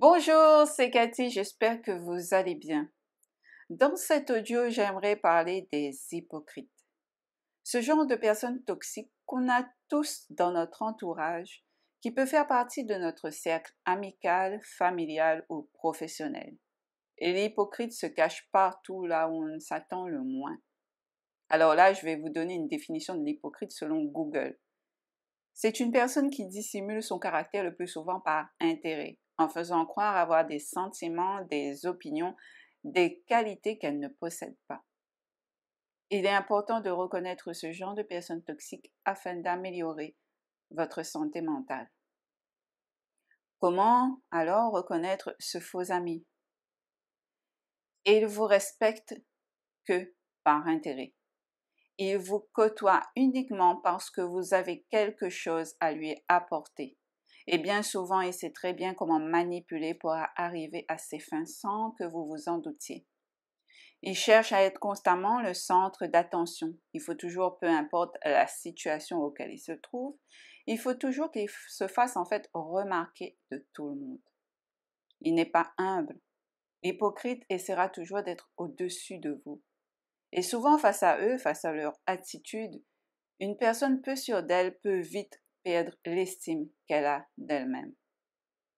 Bonjour, c'est Cathy, j'espère que vous allez bien. Dans cet audio, j'aimerais parler des hypocrites. Ce genre de personnes toxiques qu'on a tous dans notre entourage, qui peut faire partie de notre cercle amical, familial ou professionnel. Et l'hypocrite se cache partout là où on s'attend le moins. Alors là, je vais vous donner une définition de l'hypocrite selon Google. C'est une personne qui dissimule son caractère le plus souvent par intérêt, en faisant croire avoir des sentiments, des opinions, des qualités qu'elle ne possède pas. Il est important de reconnaître ce genre de personnes toxiques afin d'améliorer votre santé mentale. Comment alors reconnaître ce faux ami? Il vous respecte que par intérêt. Il vous côtoie uniquement parce que vous avez quelque chose à lui apporter. Et bien souvent, il sait très bien comment manipuler pour arriver à ses fins sans que vous vous en doutiez. Il cherche à être constamment le centre d'attention. Il faut toujours, peu importe la situation auquel il se trouve, il faut toujours qu'il se fasse en fait remarquer de tout le monde. Il n'est pas humble. L'hypocrite essaiera toujours d'être au-dessus de vous. Et souvent, face à eux, face à leur attitude, une personne peu sûre d'elle peut vite perdre l'estime qu'elle a d'elle-même.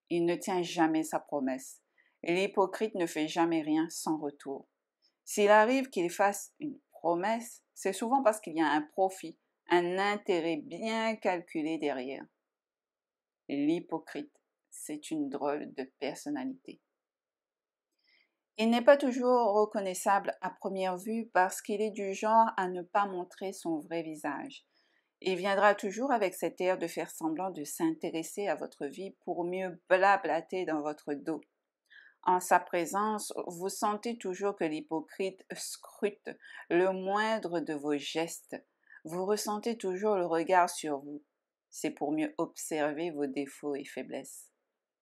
Il ne tient jamais sa promesse. Et l'hypocrite ne fait jamais rien sans retour. S'il arrive qu'il fasse une promesse, c'est souvent parce qu'il y a un profit, un intérêt bien calculé derrière. L'hypocrite, c'est une drôle de personnalité. Il n'est pas toujours reconnaissable à première vue parce qu'il est du genre à ne pas montrer son vrai visage. Il viendra toujours avec cet air de faire semblant de s'intéresser à votre vie pour mieux blablater dans votre dos. En sa présence, vous sentez toujours que l'hypocrite scrute le moindre de vos gestes. Vous ressentez toujours le regard sur vous. C'est pour mieux observer vos défauts et faiblesses.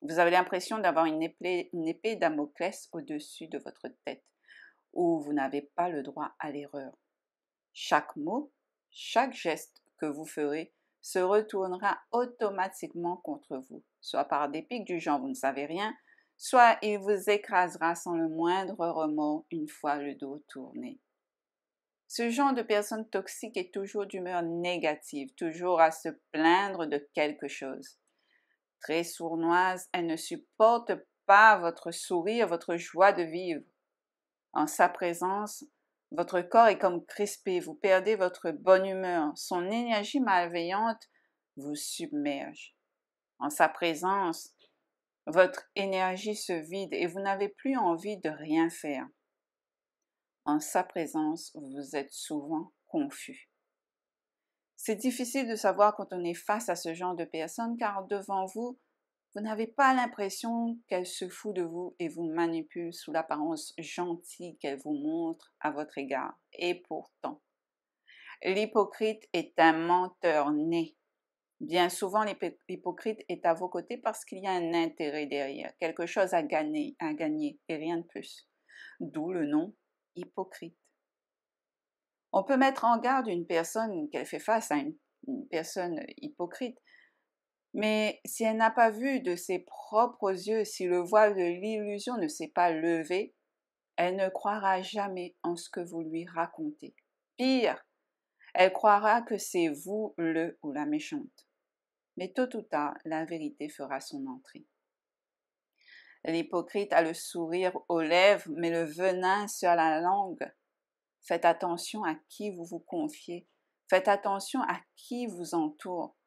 Vous avez l'impression d'avoir une épée Damoclès au-dessus de votre tête, où vous n'avez pas le droit à l'erreur. Chaque mot, chaque geste que vous ferez se retournera automatiquement contre vous, soit par des pics du genre vous ne savez rien, soit il vous écrasera sans le moindre remords une fois le dos tourné. Ce genre de personne toxique est toujours d'humeur négative, toujours à se plaindre de quelque chose. Très sournoise, elle ne supporte pas votre sourire, votre joie de vivre. En sa présence, votre corps est comme crispé, vous perdez votre bonne humeur, son énergie malveillante vous submerge. En sa présence, votre énergie se vide et vous n'avez plus envie de rien faire. En sa présence, vous êtes souvent confus. C'est difficile de savoir quand on est face à ce genre de personne car devant vous, vous n'avez pas l'impression qu'elle se fout de vous et vous manipule sous l'apparence gentille qu'elle vous montre à votre égard. Et pourtant, l'hypocrite est un menteur né. Bien souvent, l'hypocrite est à vos côtés parce qu'il y a un intérêt derrière, quelque chose à gagner et rien de plus. D'où le nom hypocrite. On peut mettre en garde une personne qu'elle fait face à une personne hypocrite, mais si elle n'a pas vu de ses propres yeux, si le voile de l'illusion ne s'est pas levé, elle ne croira jamais en ce que vous lui racontez. Pire, elle croira que c'est vous le ou la méchante. Mais tôt ou tard, la vérité fera son entrée. L'hypocrite a le sourire aux lèvres, mais le venin sur la langue. Faites attention à qui vous vous confiez. Faites attention à qui vous entoure.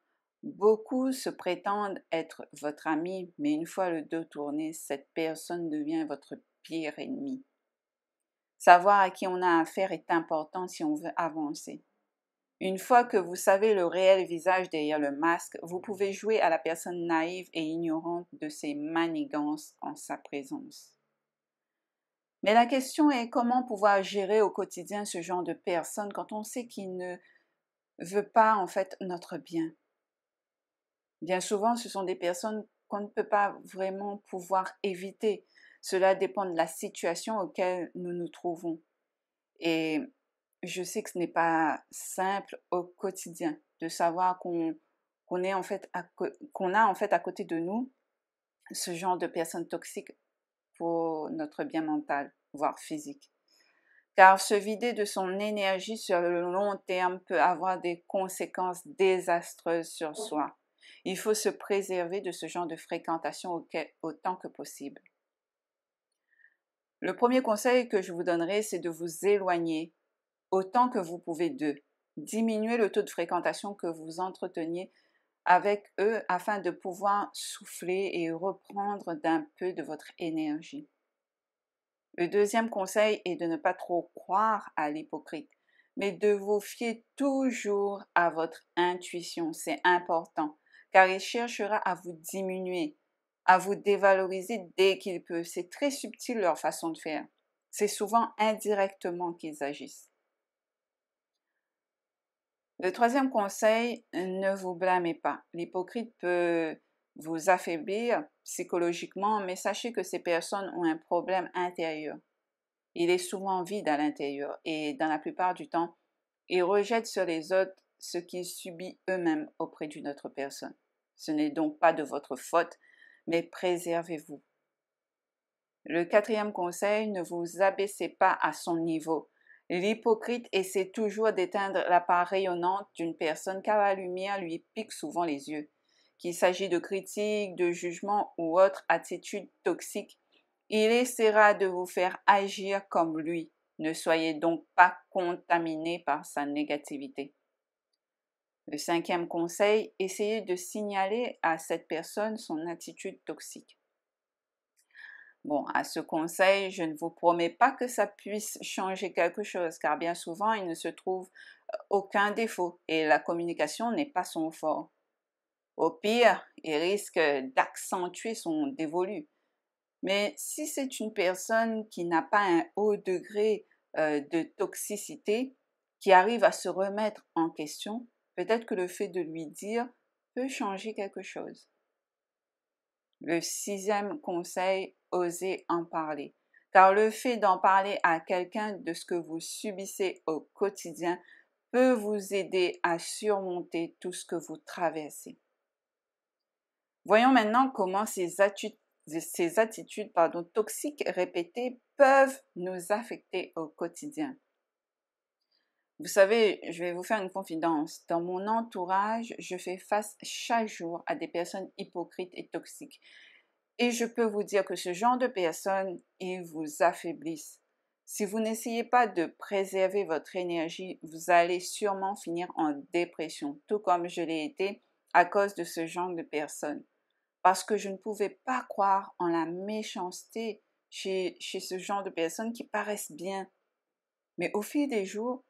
Beaucoup se prétendent être votre ami, mais une fois le dos tourné, cette personne devient votre pire ennemi. Savoir à qui on a affaire est important si on veut avancer. Une fois que vous savez le réel visage derrière le masque, vous pouvez jouer à la personne naïve et ignorante de ses manigances en sa présence. Mais la question est comment pouvoir gérer au quotidien ce genre de personne quand on sait qu'il ne veut pas en fait notre bien. Bien souvent, ce sont des personnes qu'on ne peut pas vraiment pouvoir éviter. Cela dépend de la situation auquel nous nous trouvons. Et je sais que ce n'est pas simple au quotidien de savoir qu'on a en fait à côté de nous ce genre de personnes toxiques pour notre bien mental, voire physique. Car se vider de son énergie sur le long terme peut avoir des conséquences désastreuses sur soi. Il faut se préserver de ce genre de fréquentation autant que possible. Le premier conseil que je vous donnerai, c'est de vous éloigner autant que vous pouvez d'eux. Diminuez le taux de fréquentation que vous entreteniez avec eux afin de pouvoir souffler et reprendre d'un peu de votre énergie. Le deuxième conseil est de ne pas trop croire à l'hypocrite, mais de vous fier toujours à votre intuition. C'est important, car il cherchera à vous diminuer, à vous dévaloriser dès qu'il peut. C'est très subtil leur façon de faire. C'est souvent indirectement qu'ils agissent. Le troisième conseil, ne vous blâmez pas. L'hypocrite peut vous affaiblir psychologiquement, mais sachez que ces personnes ont un problème intérieur. Il est souvent vide à l'intérieur et dans la plupart du temps, ils rejettent sur les autres ce qu'ils subissent eux-mêmes auprès d'une autre personne. Ce n'est donc pas de votre faute, mais préservez-vous. Le quatrième conseil, ne vous abaissez pas à son niveau. L'hypocrite essaie toujours d'éteindre la part rayonnante d'une personne car la lumière lui pique souvent les yeux. Qu'il s'agit de critiques, de jugements ou autres attitudes toxiques, il essaiera de vous faire agir comme lui. Ne soyez donc pas contaminé par sa négativité. Le cinquième conseil, essayez de signaler à cette personne son attitude toxique. Bon, à ce conseil, je ne vous promets pas que ça puisse changer quelque chose, car bien souvent, il ne se trouve aucun défaut et la communication n'est pas son fort. Au pire, il risque d'accentuer son dévolu. Mais si c'est une personne qui n'a pas un haut degré de toxicité, qui arrive à se remettre en question, peut-être que le fait de lui dire peut changer quelque chose. Le sixième conseil, osez en parler. Car le fait d'en parler à quelqu'un de ce que vous subissez au quotidien peut vous aider à surmonter tout ce que vous traversez. Voyons maintenant comment ces attitudes toxiques répétées peuvent nous affecter au quotidien. Vous savez, je vais vous faire une confidence. Dans mon entourage, je fais face chaque jour à des personnes hypocrites et toxiques. Et je peux vous dire que ce genre de personnes, ils vous affaiblissent. Si vous n'essayez pas de préserver votre énergie, vous allez sûrement finir en dépression, tout comme je l'ai été à cause de ce genre de personnes. Parce que je ne pouvais pas croire en la méchanceté chez ce genre de personnes qui paraissent bien. Mais au fil des jours,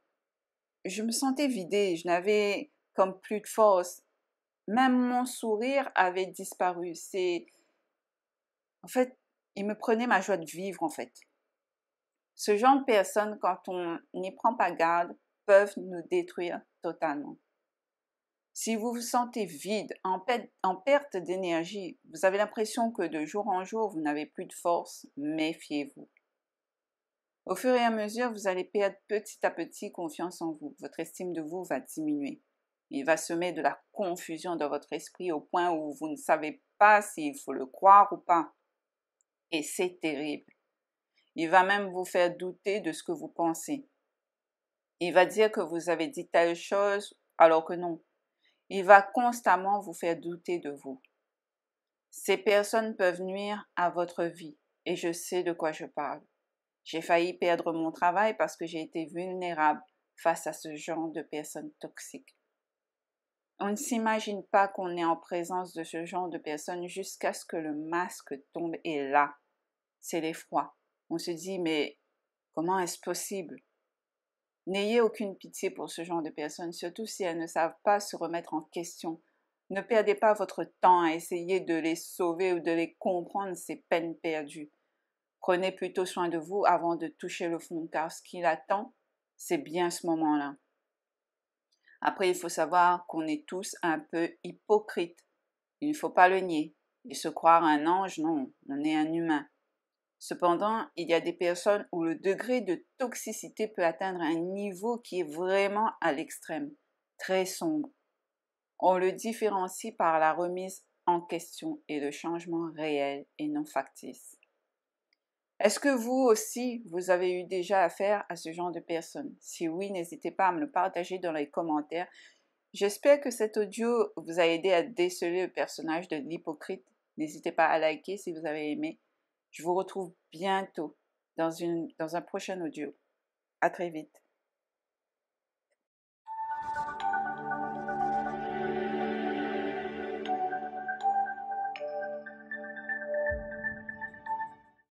je me sentais vidée, je n'avais comme plus de force. Même mon sourire avait disparu. En fait, il me prenait ma joie de vivre, en fait. Ce genre de personnes, quand on n'y prend pas garde, peuvent nous détruire totalement. Si vous vous sentez vide, en perte d'énergie, vous avez l'impression que de jour en jour, vous n'avez plus de force, méfiez-vous. Au fur et à mesure, vous allez perdre petit à petit confiance en vous. Votre estime de vous va diminuer. Il va semer de la confusion dans votre esprit au point où vous ne savez pas s'il faut le croire ou pas. Et c'est terrible. Il va même vous faire douter de ce que vous pensez. Il va dire que vous avez dit telle chose alors que non. Il va constamment vous faire douter de vous. Ces personnes peuvent nuire à votre vie et je sais de quoi je parle. J'ai failli perdre mon travail parce que j'ai été vulnérable face à ce genre de personnes toxiques. On ne s'imagine pas qu'on est en présence de ce genre de personnes jusqu'à ce que le masque tombe et là, c'est l'effroi. On se dit, mais comment est-ce possible? N'ayez aucune pitié pour ce genre de personnes, surtout si elles ne savent pas se remettre en question. Ne perdez pas votre temps à essayer de les sauver ou de les comprendre, c'est peine perdue. Prenez plutôt soin de vous avant de toucher le fond, car ce qui l'attend, c'est bien ce moment-là. Après, il faut savoir qu'on est tous un peu hypocrites. Il ne faut pas le nier. Et se croire un ange, non, on est un humain. Cependant, il y a des personnes où le degré de toxicité peut atteindre un niveau qui est vraiment à l'extrême, très sombre. On le différencie par la remise en question est le changement réel et non factice. Est-ce que vous aussi, vous avez eu déjà affaire à ce genre de personnes? Si oui, n'hésitez pas à me le partager dans les commentaires. J'espère que cet audio vous a aidé à déceler le personnage de l'hypocrite. N'hésitez pas à liker si vous avez aimé. Je vous retrouve bientôt dans un prochain audio. À très vite.